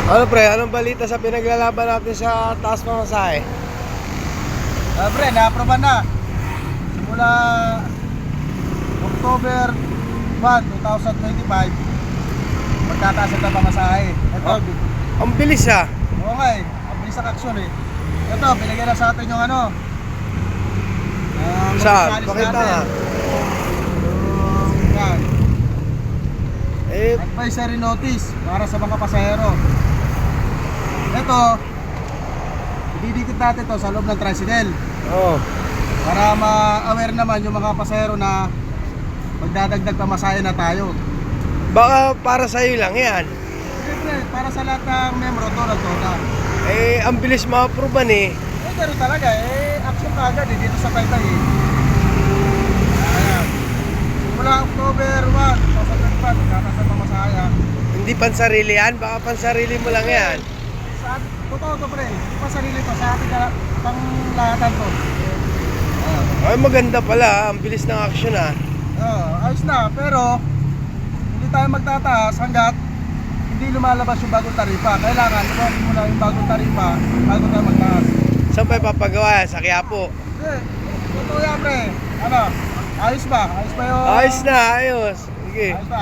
Ano pre, anong balita sa pinaglalaban natin sa taas pamasahe? Pre, na-aproban na. Simula October 1, 2025, magtataas na pamasahe. Ito, Ang bilis ah. oo nga eh, ang bilis ang aksyon eh. Ito, binigyan na sa atin yung ano. Saan? mag-alis Pakita natin. nga. Yan. Eh, Advisory notice para sa mga pasahero. Ito, ididikit natin to sa loob ng tricycle oh. para ma-aware naman yung mga pasahero na magdadagdag pamasahe na tayo. Baka para sa'yo lang yan. Siyempre, para sa lahat ng membro, toda. Eh, ang bilis ma-approvean eh. Pero talaga, action ka agad dito sa Taytay Ayan. Simula October 1, 2025, magkakaroon sa pamasahe. Hindi pansarili yan, baka pansarili mo lang yan. Totoo to pre, pasarili to sa ating panglahatan to. Ay, maganda pala, ang bilis ng action ah. Ayos na, pero hindi tayo magtataas hanggat hindi lumalabas yung bagong taripa. Kailangan i-work muna yung bagong taripa bago tayo magtaas. Saan pa ipapagawa yan? Sa Quiapo? Totoo yan pre. Ano? Ayos ba? Ayos ba yung... Ayos na, ayos. Sige. Ayos ba?